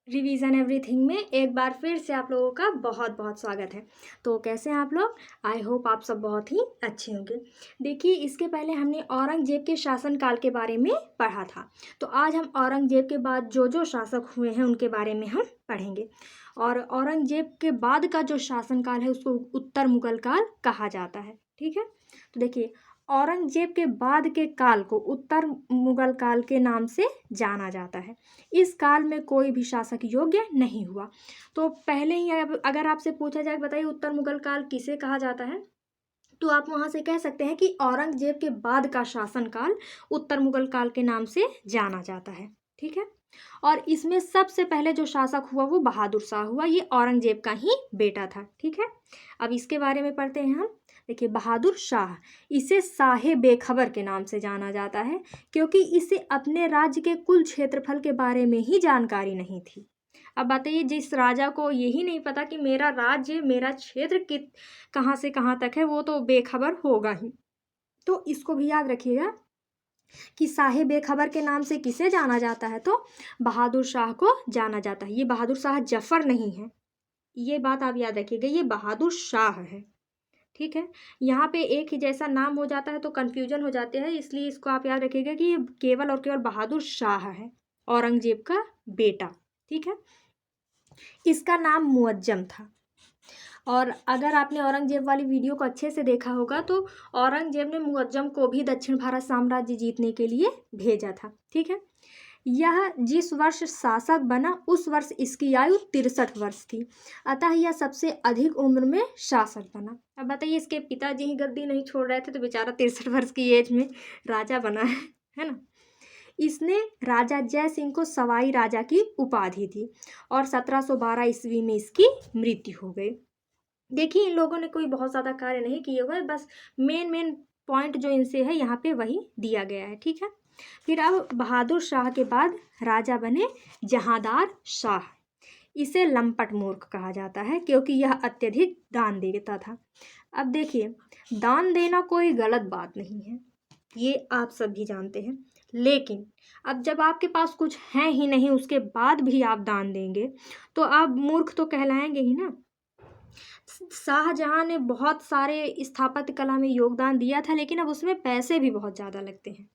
Revision everything में एक बार फिर से आप लोगों का बहुत बहुत स्वागत है। तो कैसे हैं आप लोग? आई होप आप सब बहुत ही अच्छे होंगे। देखिए, इसके पहले हमने औरंगजेब के शासनकाल के बारे में पढ़ा था। तो आज हम औरंगजेब के बाद जो जो शासक हुए हैं उनके बारे में हम पढ़ेंगे। और औरंगजेब के बाद का जो शासनकाल है उसको उत्तर मुगल काल कहा जाता है। ठीक है, तो देखिए, औरंगजेब के बाद के काल को उत्तर मुगल काल के नाम से जाना जाता है। इस काल में कोई भी शासक योग्य नहीं हुआ। तो पहले ही अगर आपसे पूछा जाए बताइए उत्तर मुगल काल किसे कहा जाता है, तो आप वहां से कह सकते हैं कि औरंगजेब के बाद का शासनकाल उत्तर मुगल काल के नाम से जाना जाता है। ठीक है, और इसमें सबसे पहले जो शासक हुआ वो बहादुर शाह हुआ। ये औरंगजेब का ही बेटा था। ठीक है, अब इसके बारे में पढ़ते हैं हम। देखिए, बहादुर शाह, इसे शाहे बेखबर के नाम से जाना जाता है क्योंकि इसे अपने राज्य के कुल क्षेत्रफल के बारे में ही जानकारी नहीं थी। अब बताइए, जिस राजा को यही नहीं पता कि मेरा राज्य, मेरा क्षेत्र कहाँ से कहाँ तक है, वो तो बेखबर होगा ही। तो इसको भी याद रखिएगा कि शाहे बेखबर के नाम से किसे जाना जाता है, तो बहादुर शाह को जाना जाता है। ये बहादुर शाह जफर नहीं है, ये बात आप याद रखिएगा, ये बहादुर शाह है। ठीक है, यहाँ पे एक ही जैसा नाम हो जाता है तो कन्फ्यूजन हो जाते हैं, इसलिए इसको आप याद रखिएगा कि ये केवल और केवल बहादुर शाह है, औरंगजेब का बेटा। ठीक है, इसका नाम मुअज्जम था। और अगर आपने औरंगजेब वाली वीडियो को अच्छे से देखा होगा तो औरंगजेब ने मुअज्जम को भी दक्षिण भारत साम्राज्य जीतने के लिए भेजा था। ठीक है, यह जिस वर्ष शासक बना उस वर्ष इसकी आयु 63 वर्ष थी, अतः यह सबसे अधिक उम्र में शासक बना। अब बताइए, इसके पिताजी ही गद्दी नहीं छोड़ रहे थे तो बेचारा 63 वर्ष की एज में राजा बना है ना। इसने राजा जय सिंह को सवाई राजा की उपाधि दी और 1712 ईस्वी में इसकी मृत्यु हो गई। देखिए, इन लोगों ने कोई बहुत ज़्यादा कार्य नहीं किए हुए, बस मेन मेन पॉइंट जो इनसे है यहाँ पे वही दिया गया है। ठीक है, फिर अब बहादुर शाह के बाद राजा बने जहांदार शाह। इसे लंपट मूर्ख कहा जाता है क्योंकि यह अत्यधिक दान देता था। अब देखिए, दान देना कोई गलत बात नहीं है, ये आप सभी जानते हैं, लेकिन अब जब आपके पास कुछ है ही नहीं उसके बाद भी आप दान देंगे तो आप मूर्ख तो कहलाएंगे ही ना। शाहजहां ने बहुत सारे स्थापत्य कला में योगदान दिया था, लेकिन अब उसमें पैसे भी बहुत ज़्यादा लगते हैं।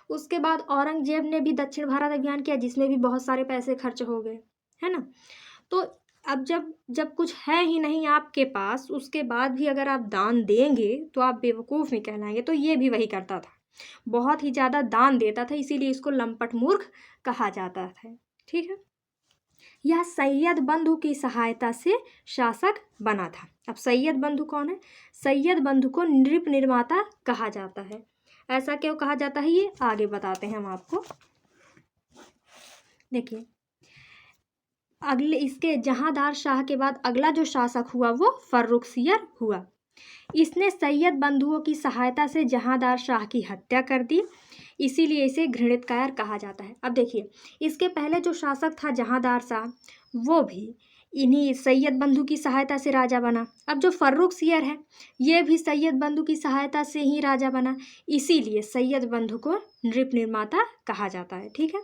उसके बाद औरंगजेब ने भी दक्षिण भारत अभियान किया जिसमें भी बहुत सारे पैसे खर्च हो गए, है ना। तो अब जब जब कुछ है ही नहीं आपके पास उसके बाद भी अगर आप दान देंगे तो आप बेवकूफ़ नहीं कहलाएंगे। तो ये भी वही करता था, बहुत ही ज़्यादा दान देता था, इसीलिए इसको लंपट मूर्ख कहा जाता था। ठीक है, यह सैयद बंधु की सहायता से शासक बना था। अब सैयद बंधु कौन है? सैयद बंधु को नृप निर्माता कहा जाता है। ऐसा क्यों कहा जाता है ये आगे बताते हैं हम आपको। देखिए, अगले इसके जहांदार शाह के बाद अगला जो शासक हुआ वो फर्रुखसियर हुआ। इसने सैयद बंधुओं की सहायता से जहांदार शाह की हत्या कर दी, इसीलिए इसे घृणित कायर कहा जाता है। अब देखिए, इसके पहले जो शासक था जहांदार शाह, वो भी इन्हीं सैयद बंधु की सहायता से राजा बना। अब जो फर्रुखसियर है ये भी सैयद बंधु की सहायता से ही राजा बना, इसीलिए सैयद बंधु को नृप निर्माता कहा जाता है। ठीक है,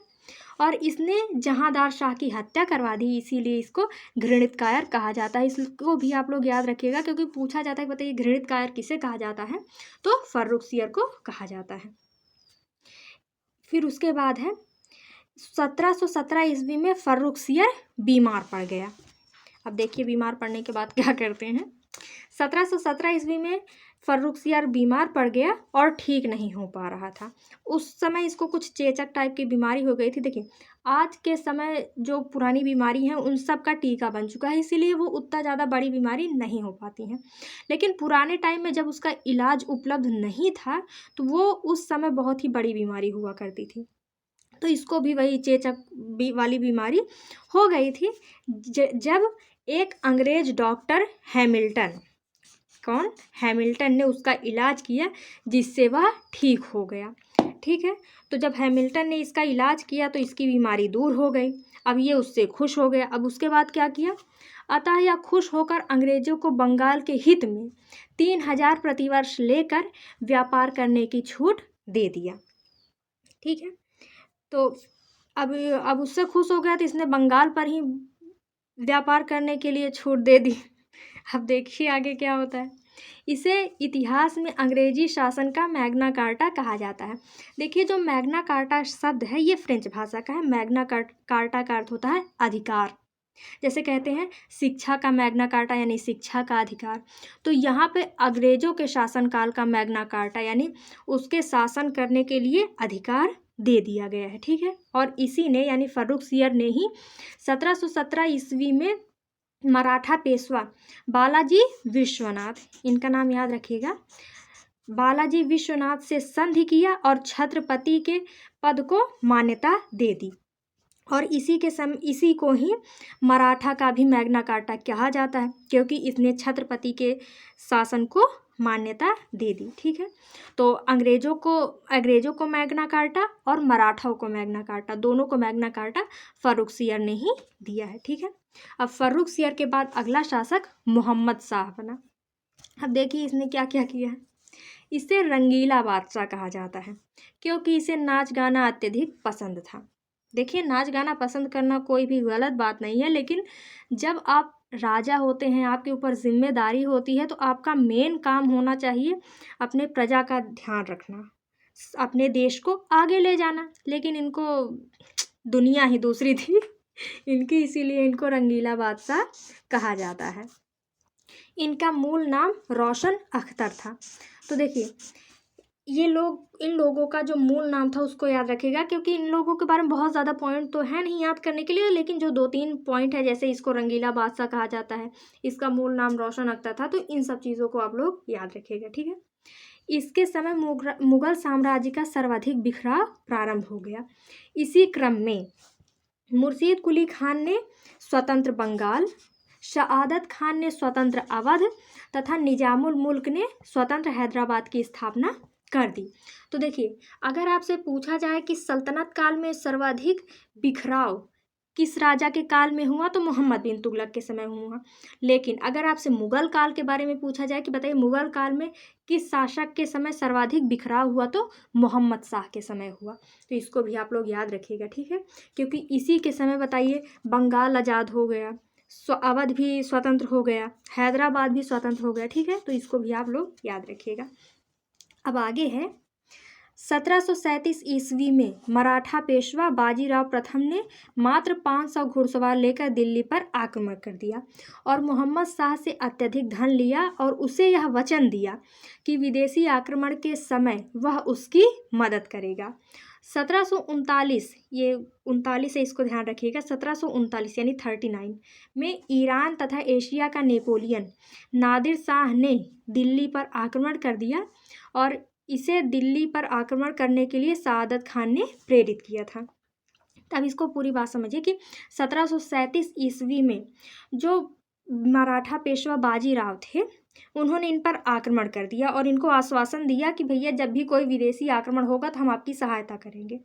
और इसने जहांदार शाह की हत्या करवा दी, इसीलिए इसको घृणित कायर कहा जाता है। इसको भी आप लोग याद रखिएगा क्योंकि पूछा जाता है, बताइए घृणित कायर किसे कहा जाता है, तो फर्रुखसियर को कहा जाता है। फिर उसके बाद है 1717 ईस्वी में फर्रुखसियर बीमार पड़ गया। अब देखिए, बीमार पड़ने के बाद क्या करते हैं। 1717 ईस्वी में फर्रुखसियर बीमार पड़ गया और ठीक नहीं हो पा रहा था। उस समय इसको कुछ चेचक टाइप की बीमारी हो गई थी। देखिए, आज के समय जो पुरानी बीमारी हैं उन सब का टीका बन चुका है, इसीलिए वो उतना ज़्यादा बड़ी बीमारी नहीं हो पाती हैं। लेकिन पुराने टाइम में जब उसका इलाज उपलब्ध नहीं था तो वो उस समय बहुत ही बड़ी बीमारी हुआ करती थी। तो इसको भी वही चेचक वाली बीमारी हो गई थी जब एक अंग्रेज डॉक्टर हैमिल्टन, कौन? हैमिल्टन ने उसका इलाज किया जिससे वह ठीक हो गया। ठीक है, तो जब हैमिल्टन ने इसका इलाज किया तो इसकी बीमारी दूर हो गई। अब ये उससे खुश हो गया। अब उसके बाद क्या किया? अतः यह खुश होकर अंग्रेजों को बंगाल के हित में 3000 प्रतिवर्ष लेकर व्यापार करने की छूट दे दिया। ठीक है, तो अब उससे खुश हो गया तो इसने बंगाल पर ही व्यापार करने के लिए छूट दे दी। अब देखिए आगे क्या होता है। इसे इतिहास में अंग्रेजी शासन का मैग्ना कार्टा कहा जाता है। देखिए जो मैग्ना कार्टा शब्द है ये फ्रेंच भाषा का है। मैग्ना कार्टा का अर्थ होता है अधिकार। जैसे कहते हैं शिक्षा का मैग्ना कार्टा यानी शिक्षा का अधिकार। तो यहाँ पे अंग्रेजों के शासनकाल का मैग्ना कार्टा यानी उसके शासन करने के लिए अधिकार दे दिया गया है। ठीक है। और इसी ने यानी फर्रुखसियर ने ही 1717 ईस्वी में मराठा पेशवा बालाजी विश्वनाथ, इनका नाम याद रखिएगा, बालाजी विश्वनाथ से संधि किया और छत्रपति के पद को मान्यता दे दी। और इसी को ही मराठा का भी मैग्ना कार्टा कहा जाता है, क्योंकि इसने छत्रपति के शासन को मान्यता दे दी। ठीक है। तो अंग्रेजों को मैग्ना कार्टा और मराठाओं को मैग्ना कार्टा, दोनों को मैग्ना कार्टा फर्रुखसियर ने ही दिया है। ठीक है। अब फर्रुखसियर के बाद अगला शासक मोहम्मद शाह बना। अब देखिए इसने क्या क्या किया है। इसे रंगीला बादशाह कहा जाता है, क्योंकि इसे नाच गाना अत्यधिक पसंद था। देखिए नाच गाना पसंद करना कोई भी गलत बात नहीं है, लेकिन जब आप राजा होते हैं, आपके ऊपर जिम्मेदारी होती है, तो आपका मेन काम होना चाहिए अपने प्रजा का ध्यान रखना, अपने देश को आगे ले जाना। लेकिन इनको दुनिया ही दूसरी थी इनकी, इसीलिए इनको रंगीला बादशाह कहा जाता है। इनका मूल नाम रोशन अख्तर था। तो देखिए इन लोगों का जो मूल नाम था उसको याद रखिएगा, क्योंकि इन लोगों के बारे में बहुत ज़्यादा पॉइंट तो है नहीं याद करने के लिए, लेकिन जो 2-3 पॉइंट है, जैसे इसको रंगीला बादशाह कहा जाता है, इसका मूल नाम रोशन अख्तर था, तो इन सब चीज़ों को आप लोग याद रखिएगा। ठीक है। इसके समय मुगल साम्राज्य का सर्वाधिक बिखराव प्रारंभ हो गया। इसी क्रम में मुर्शीद कुली खान ने स्वतंत्र बंगाल, शहादत खान ने स्वतंत्र अवध तथा निजामुल मुल्क ने स्वतंत्र हैदराबाद की स्थापना कर दी। तो देखिए अगर आपसे पूछा जाए कि सल्तनत काल में सर्वाधिक बिखराव किस राजा के काल में हुआ, तो मोहम्मद बिन तुगलक के समय हुआ। लेकिन अगर आपसे मुगल काल के बारे में पूछा जाए कि बताइए मुगल काल में किस शासक के समय सर्वाधिक बिखराव हुआ, तो मोहम्मद शाह के समय हुआ। तो इसको भी आप लोग याद रखिएगा। ठीक है। क्योंकि इसी के समय बताइए बंगाल आज़ाद हो गया, अवध भी स्वतंत्र हो गया, हैदराबाद भी स्वतंत्र हो गया। ठीक है। तो इसको भी आप लोग याद रखिएगा। अब आगे है 1737 ईस्वी में मराठा पेशवा बाजीराव प्रथम ने मात्र 500 घुड़सवार लेकर दिल्ली पर आक्रमण कर दिया और मोहम्मद शाह से अत्यधिक धन लिया और उसे यह वचन दिया कि विदेशी आक्रमण के समय वह उसकी मदद करेगा। 1739, ये 39 है, इसको ध्यान रखिएगा, 1739 यानी 39 में ईरान तथा एशिया का नेपोलियन नादिर शाह ने दिल्ली पर आक्रमण कर दिया और इसे दिल्ली पर आक्रमण करने के लिए शहादत खान ने प्रेरित किया था। तब इसको पूरी बात समझिए कि 1737 ईस्वी में जो मराठा पेशवा बाजीराव थे, उन्होंने इन पर आक्रमण कर दिया और इनको आश्वासन दिया कि भैया जब भी कोई विदेशी आक्रमण होगा तो हम आपकी सहायता करेंगे।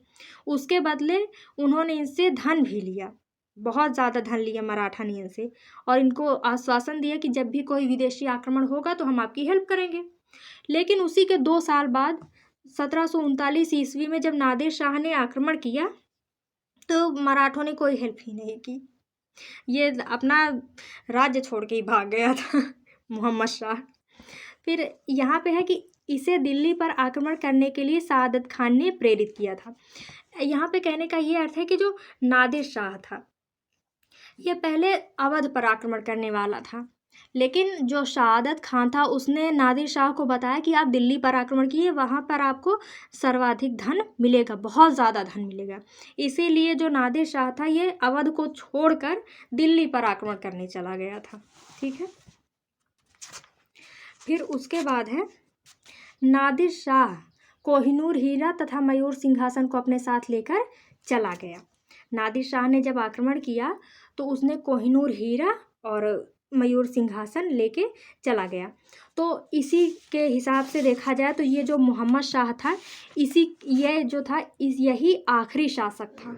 उसके बदले उन्होंने इनसे धन भी लिया, बहुत ज़्यादा धन लिया मराठा ने इनसे, और इनको आश्वासन दिया कि जब भी कोई विदेशी आक्रमण होगा तो हम आपकी हेल्प करेंगे। लेकिन उसी के 2 साल बाद 1739 ईस्वी में जब नादिर शाह ने आक्रमण किया तो मराठों ने कोई हेल्प ही नहीं की, ये अपना राज्य छोड़ के ही भाग गया था मोहम्मद शाह। फिर यहाँ पे है कि इसे दिल्ली पर आक्रमण करने के लिए शहादत खान ने प्रेरित किया था। यहाँ पे कहने का ये अर्थ है कि जो नादिर शाह था ये पहले अवध पर आक्रमण करने वाला था, लेकिन जो शहादत खान था उसने नादिर शाह को बताया कि आप दिल्ली पर आक्रमण कीजिए, वहाँ पर आपको सर्वाधिक धन मिलेगा, बहुत ज़्यादा धन मिलेगा। इसीलिए जो नादिर शाह था ये अवध को छोड़कर दिल्ली पर आक्रमण करने चला गया था। ठीक है। फिर उसके बाद है नादिर शाह कोहिनूर हीरा तथा मयूर सिंहासन को अपने साथ लेकर चला गया। नादिर शाह ने जब आक्रमण किया तो उसने कोहिनूर हीरा और मयूर सिंहासन लेके चला गया। तो इसी के हिसाब से देखा जाए तो ये जो मोहम्मद शाह था, यही आखिरी शासक था।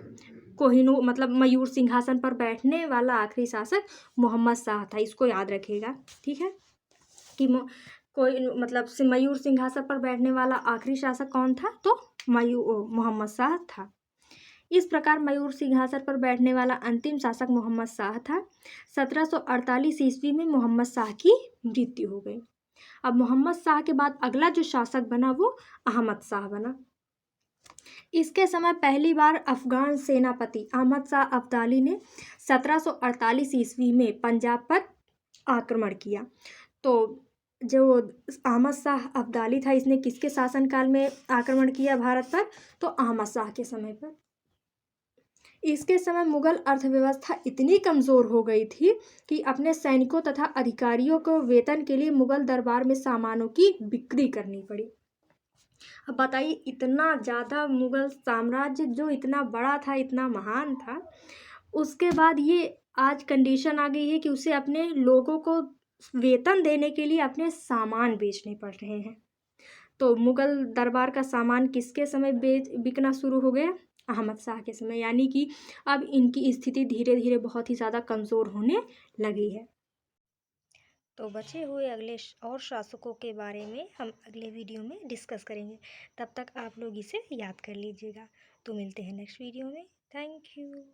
कोहिनूर मतलब मयूर सिंहासन पर बैठने वाला आखिरी शासक मोहम्मद शाह था, इसको याद रखिएगा। ठीक है। कि मयूर सिंहासन पर बैठने वाला आखिरी शासक कौन था, तो मोहम्मद शाह था। इस प्रकार मयूर सिंहासन पर बैठने वाला अंतिम शासक मोहम्मद शाह था। 1748 ईस्वी में मोहम्मद शाह की मृत्यु हो गई। अब मोहम्मद शाह के बाद अगला जो शासक बना वो अहमद शाह बना। इसके समय पहली बार अफगान सेनापति अहमद शाह अब्दाली ने 1748 ईस्वी में पंजाब पर आक्रमण किया। तो जो अहमद शाह अब्दाली था, इसने किसके शासनकाल में आक्रमण किया भारत पर? तो अहमद शाह के समय पर। इसके समय मुगल अर्थव्यवस्था इतनी कमज़ोर हो गई थी कि अपने सैनिकों तथा अधिकारियों को वेतन के लिए मुगल दरबार में सामानों की बिक्री करनी पड़ी। अब बताइए, इतना ज़्यादा मुगल साम्राज्य जो इतना बड़ा था, इतना महान था, उसके बाद ये आज कंडीशन आ गई है कि उसे अपने लोगों को वेतन देने के लिए अपने सामान बेचने पड़ रहे हैं। तो मुगल दरबार का सामान किसके समय बिकना शुरू हो गया? अहमद शाह के समय। यानी कि अब इनकी स्थिति धीरे धीरे बहुत ही ज़्यादा कमज़ोर होने लगी है। तो बचे हुए अगले और शासकों के बारे में हम अगले वीडियो में डिस्कस करेंगे। तब तक आप लोग इसे याद कर लीजिएगा। तो मिलते हैं नेक्स्ट वीडियो में। Thank you.